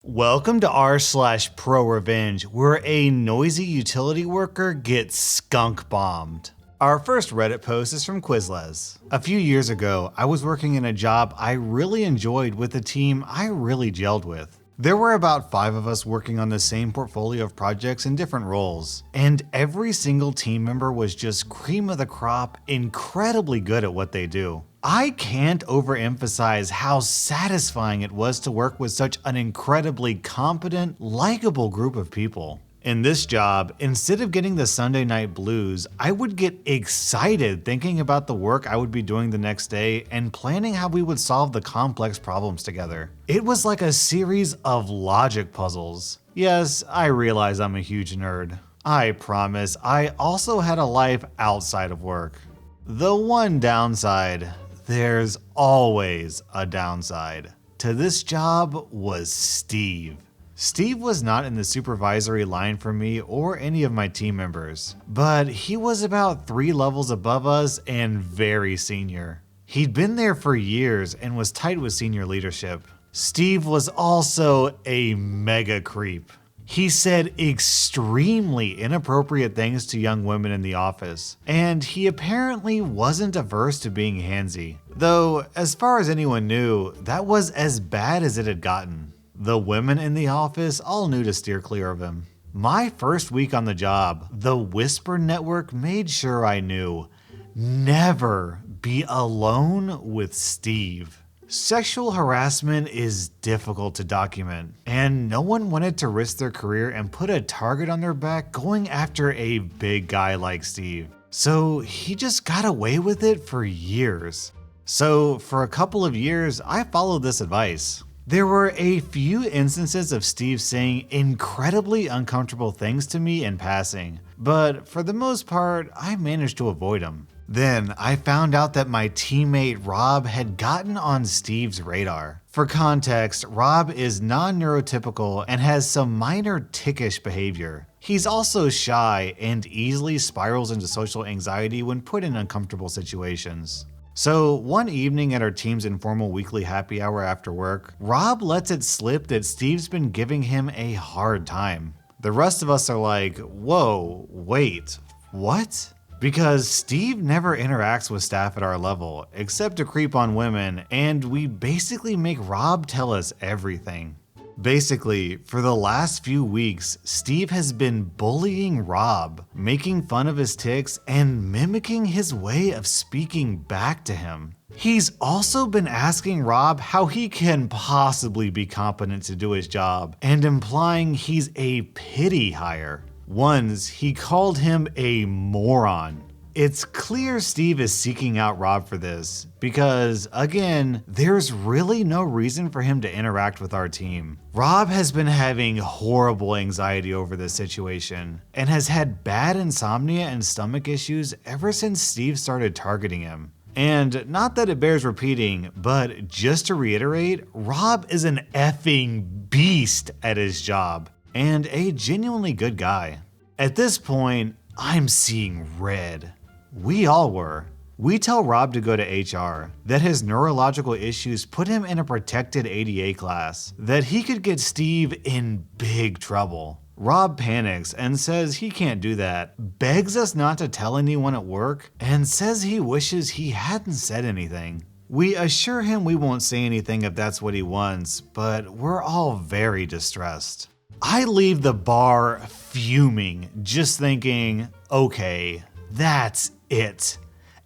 Welcome to r/pro revenge, where a noisy utility worker gets skunk bombed. Our first Reddit post is from Quizles. A few years ago, I was working in a job I really enjoyed with a team I really gelled with. There were about 5 of us working on the same portfolio of projects in different roles, and every single team member was just cream of the crop, incredibly good at what they do. I can't overemphasize how satisfying it was to work with such an incredibly competent, likable group of people. In this job, instead of getting the Sunday night blues, I would get excited thinking about the work I would be doing the next day and planning how we would solve the complex problems together. It was like a series of logic puzzles. Yes, I realize I'm a huge nerd. I promise I also had a life outside of work. The one downside, there's always a downside, to this job was Steve. Steve was not in the supervisory line for me or any of my team members, but he was about 3 levels above us and very senior. He'd been there for years and was tight with senior leadership. Steve was also a mega creep. He said extremely inappropriate things to young women in the office, and he apparently wasn't averse to being handsy. Though, as far as anyone knew, that was as bad as it had gotten. The women in the office all knew to steer clear of him. My first week on the job, the Whisper Network made sure I knew: never be alone with Steve. Sexual harassment is difficult to document, and no one wanted to risk their career and put a target on their back going after a big guy like Steve. So he just got away with it for years. So for a couple of years, I followed this advice. There were a few instances of Steve saying incredibly uncomfortable things to me in passing, but for the most part, I managed to avoid them. Then I found out that my teammate Rob had gotten on Steve's radar. For context, Rob is non-neurotypical and has some minor tickish behavior. He's also shy and easily spirals into social anxiety when put in uncomfortable situations. So one evening at our team's informal weekly happy hour after work, Rob lets it slip that Steve's been giving him a hard time. The rest of us are like, whoa, wait, what? Because Steve never interacts with staff at our level, except to creep on women, and we basically make Rob tell us everything. Basically, for the last few weeks, Steve has been bullying Rob, making fun of his tics, and mimicking his way of speaking back to him. He's also been asking Rob how he can possibly be competent to do his job, and implying he's a pity hire. Once, he called him a moron. It's clear Steve is seeking out Rob for this, because, again, there's really no reason for him to interact with our team. Rob has been having horrible anxiety over this situation, and has had bad insomnia and stomach issues ever since Steve started targeting him. And not that it bears repeating, but just to reiterate, Rob is an effing beast at his job, and a genuinely good guy. At this point, I'm seeing red. We all were. We tell Rob to go to HR, that his neurological issues put him in a protected ADA class, that he could get Steve in big trouble. Rob panics and says he can't do that, begs us not to tell anyone at work, and says he wishes he hadn't said anything. We assure him we won't say anything if that's what he wants, but we're all very distressed. I leave the bar fuming, just thinking, okay, that's it.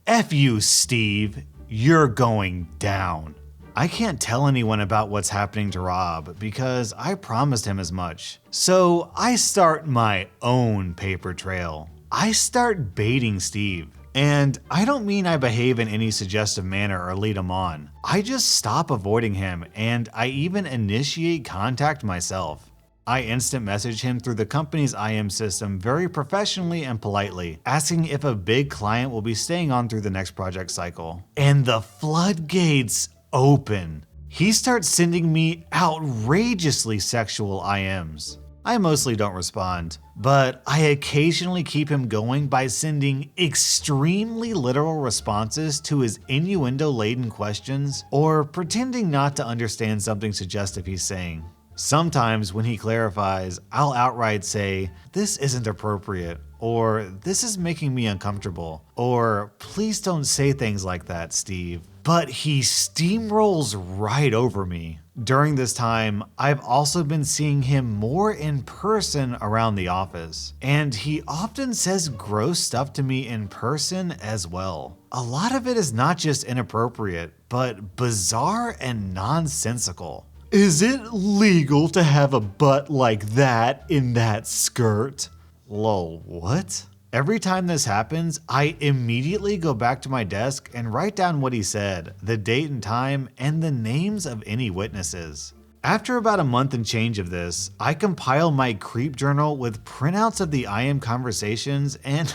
F you, Steve, you're going down. I can't tell anyone about what's happening to Rob because I promised him as much. So I start my own paper trail. I start baiting Steve. And I don't mean I behave in any suggestive manner or lead him on. I just stop avoiding him, and I even initiate contact myself. I instant message him through the company's IM system very professionally and politely, asking if a big client will be staying on through the next project cycle. And the floodgates open. He starts sending me outrageously sexual IMs. I mostly don't respond, but I occasionally keep him going by sending extremely literal responses to his innuendo-laden questions or pretending not to understand something suggestive he's saying. Sometimes when he clarifies, I'll outright say, "This isn't appropriate," or "This is making me uncomfortable," or "Please don't say things like that, Steve." But he steamrolls right over me. During this time, I've also been seeing him more in person around the office, and he often says gross stuff to me in person as well. A lot of it is not just inappropriate, but bizarre and nonsensical. "Is it legal to have a butt like that in that skirt?" Lol, what? Every time this happens, I immediately go back to my desk and write down what he said, the date and time, and the names of any witnesses. After about a month and change of this, I compile my creep journal with printouts of the IM conversations and,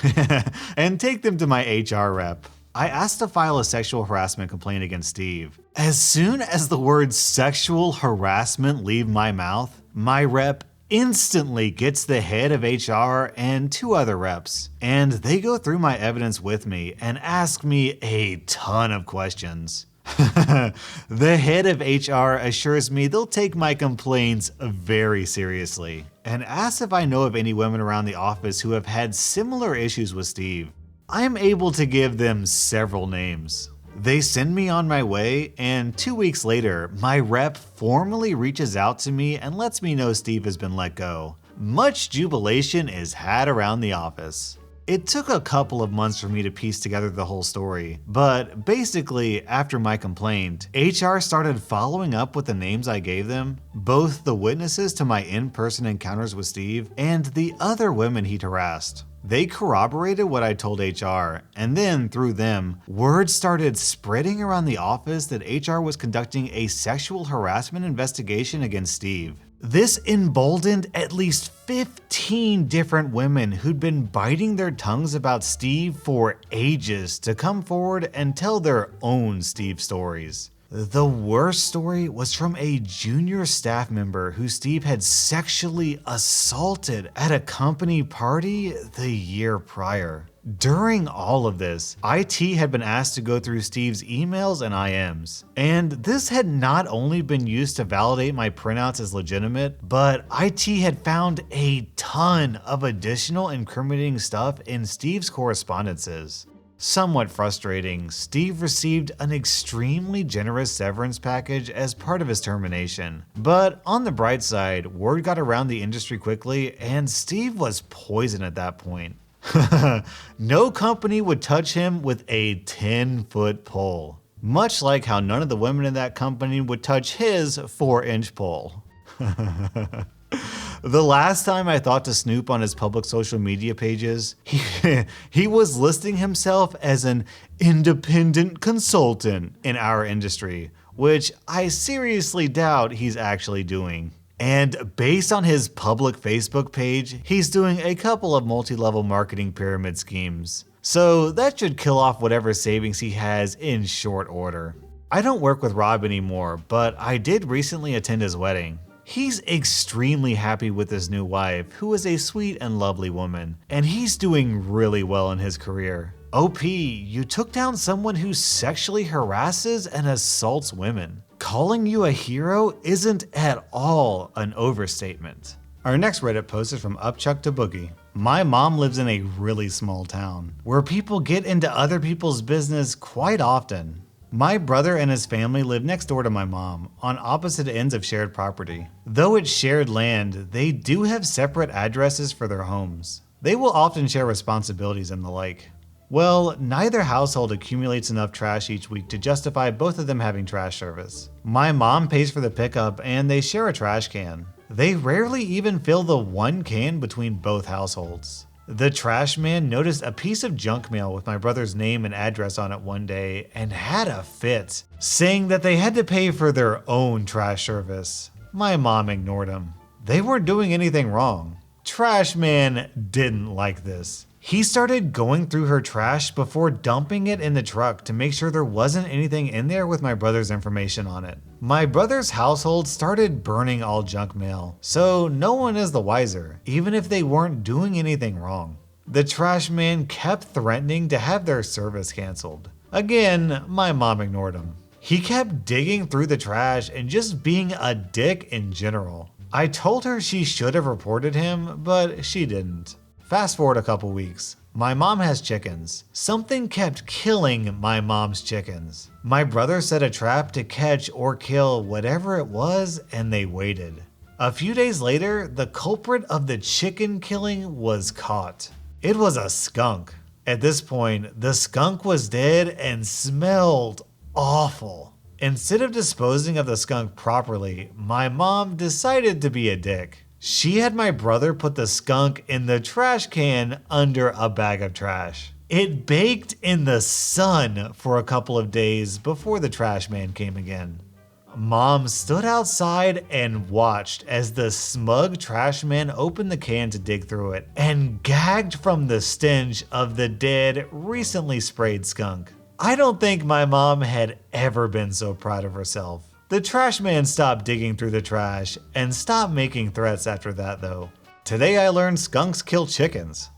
and take them to my HR rep. I asked to file a sexual harassment complaint against Steve. As soon as the words sexual harassment leave my mouth, my rep instantly gets the head of HR and 2 other reps, and they go through my evidence with me and ask me a ton of questions. The head of HR assures me they'll take my complaints very seriously and asks if I know of any women around the office who have had similar issues with Steve. I'm able to give them several names. They send me on my way, and 2 weeks later, my rep formally reaches out to me and lets me know Steve has been let go. Much jubilation is had around the office. It took a couple of months for me to piece together the whole story, but basically, after my complaint, HR started following up with the names I gave them, both the witnesses to my in-person encounters with Steve and the other women he'd harassed. They corroborated what I told HR, and then, through them, word started spreading around the office that HR was conducting a sexual harassment investigation against Steve. This emboldened at least 15 different women who'd been biting their tongues about Steve for ages to come forward and tell their own Steve stories. The worst story was from a junior staff member who Steve had sexually assaulted at a company party the year prior. During all of this, IT had been asked to go through Steve's emails and IMs, and this had not only been used to validate my printouts as legitimate, but IT had found a ton of additional incriminating stuff in Steve's correspondences. Somewhat frustrating, Steve received an extremely generous severance package as part of his termination. But on the bright side, word got around the industry quickly, and Steve was poison at that point. No company would touch him with a 10-foot pole, much like how none of the women in that company would touch his 4-inch pole. The last time I thought to snoop on his public social media pages, he was listing himself as an independent consultant in our industry, which I seriously doubt he's actually doing. And based on his public Facebook page, he's doing a couple of multi-level marketing pyramid schemes. So that should kill off whatever savings he has in short order. I don't work with Rob anymore, but I did recently attend his wedding. He's extremely happy with his new wife, who is a sweet and lovely woman, and he's doing really well in his career. OP, you took down someone who sexually harasses and assaults women. Calling you a hero isn't at all an overstatement. Our next Reddit post is from Upchuck to Boogie. My mom lives in a really small town, where people get into other people's business quite often. My brother and his family live next door to my mom, on opposite ends of shared property. Though it's shared land, they do have separate addresses for their homes. They will often share responsibilities and the like. Well, neither household accumulates enough trash each week to justify both of them having trash service. My mom pays for the pickup and they share a trash can. They rarely even fill the one can between both households. The trash man noticed a piece of junk mail with my brother's name and address on it one day and had a fit, saying that they had to pay for their own trash service. My mom ignored him. They weren't doing anything wrong. Trash man didn't like this. He started going through her trash before dumping it in the truck to make sure there wasn't anything in there with my brother's information on it. My brother's household started burning all junk mail, so no one is the wiser, even if they weren't doing anything wrong. The trash man kept threatening to have their service canceled. Again, my mom ignored him. He kept digging through the trash and just being a dick in general. I told her she should have reported him, but she didn't. Fast forward a couple weeks. My mom has chickens. Something kept killing my mom's chickens. My brother set a trap to catch or kill whatever it was, and they waited. A few days later, the culprit of the chicken killing was caught. It was a skunk. At this point, the skunk was dead and smelled awful. Instead of disposing of the skunk properly, my mom decided to be a dick. She had my brother put the skunk in the trash can under a bag of trash. It baked in the sun for a couple of days before the trash man came again. Mom stood outside and watched as the smug trash man opened the can to dig through it and gagged from the stench of the dead, recently sprayed skunk. I don't think my mom had ever been so proud of herself. The trash man stopped digging through the trash and stopped making threats after that though. Today I learned skunks kill chickens.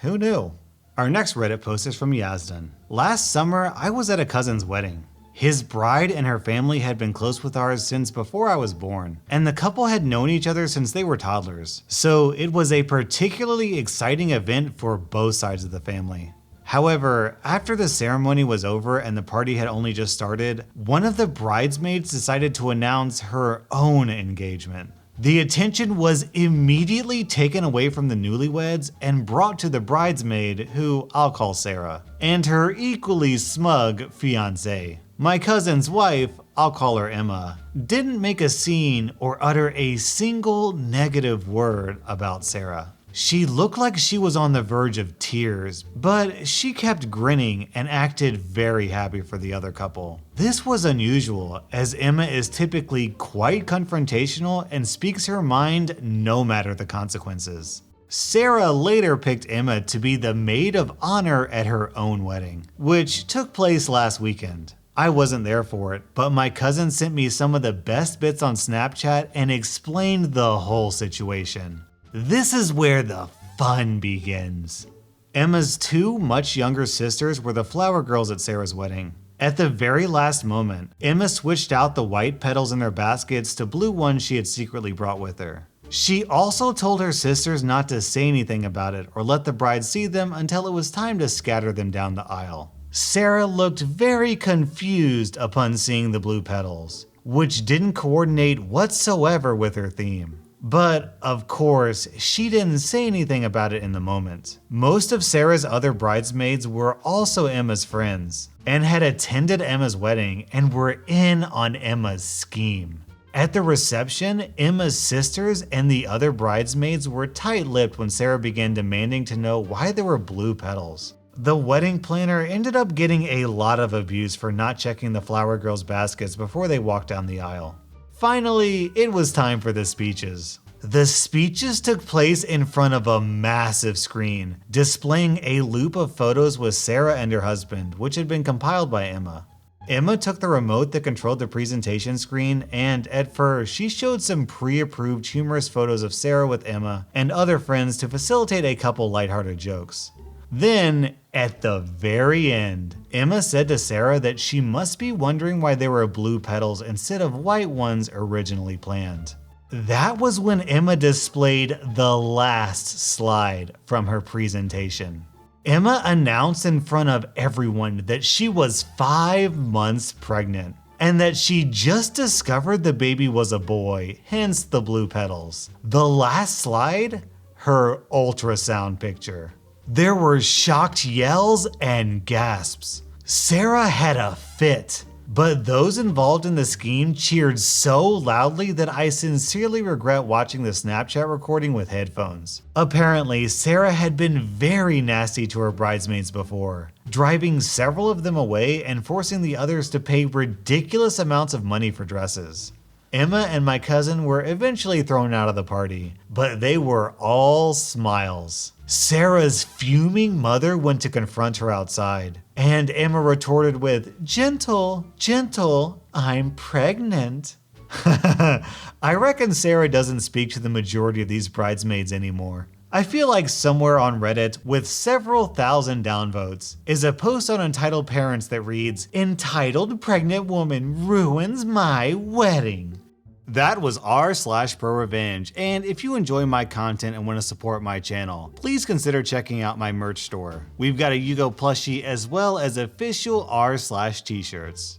Who knew? Our next Reddit post is from Yazdan. Last summer, I was at a cousin's wedding. His bride and her family had been close with ours since before I was born, and the couple had known each other since they were toddlers. So it was a particularly exciting event for both sides of the family. However, after the ceremony was over and the party had only just started, one of the bridesmaids decided to announce her own engagement. The attention was immediately taken away from the newlyweds and brought to the bridesmaid, who I'll call Sarah, and her equally smug fiancé. My cousin's wife, I'll call her Emma, didn't make a scene or utter a single negative word about Sarah. She looked like she was on the verge of tears, but she kept grinning and acted very happy for the other couple. This was unusual, as Emma is typically quite confrontational and speaks her mind no matter the consequences. Sarah later picked Emma to be the maid of honor at her own wedding, which took place last weekend. I wasn't there for it, but my cousin sent me some of the best bits on Snapchat and explained the whole situation. This is where the fun begins. Emma's two much younger sisters were the flower girls at Sarah's wedding. At the very last moment, Emma switched out the white petals in their baskets to blue ones she had secretly brought with her. She also told her sisters not to say anything about it or let the bride see them until it was time to scatter them down the aisle. Sarah looked very confused upon seeing the blue petals, which didn't coordinate whatsoever with her theme. But, of course, she didn't say anything about it in the moment. Most of Sarah's other bridesmaids were also Emma's friends, and had attended Emma's wedding and were in on Emma's scheme. At the reception, Emma's sisters and the other bridesmaids were tight-lipped when Sarah began demanding to know why there were blue petals. The wedding planner ended up getting a lot of abuse for not checking the flower girls' baskets before they walked down the aisle. Finally, it was time for the speeches. The speeches took place in front of a massive screen, displaying a loop of photos with Sarah and her husband, which had been compiled by Emma. Emma took the remote that controlled the presentation screen, and at first, she showed some pre-approved humorous photos of Sarah with Emma and other friends to facilitate a couple lighthearted jokes. Then, at the very end, Emma said to Sarah that she must be wondering why there were blue petals instead of white ones originally planned. That was when Emma displayed the last slide from her presentation. Emma announced in front of everyone that she was 5 months pregnant, and that she just discovered the baby was a boy, hence the blue petals. The last slide? Her ultrasound picture. There were shocked yells and gasps. Sarah had a fit, but those involved in the scheme cheered so loudly that I sincerely regret watching the Snapchat recording with headphones. Apparently, Sarah had been very nasty to her bridesmaids before, driving several of them away and forcing the others to pay ridiculous amounts of money for dresses. Emma and my cousin were eventually thrown out of the party, but they were all smiles. Sarah's fuming mother went to confront her outside, and Emma retorted with, "Gentle, gentle, I'm pregnant." I reckon Sarah doesn't speak to the majority of these bridesmaids anymore. I feel like somewhere on Reddit with several thousand downvotes is a post on entitled parents that reads, "Entitled pregnant woman ruins my wedding." That was r/ProRevenge, and if you enjoy my content and want to support my channel, please consider checking out my merch store. We've got a Yugo plushie as well as official r/t-shirts.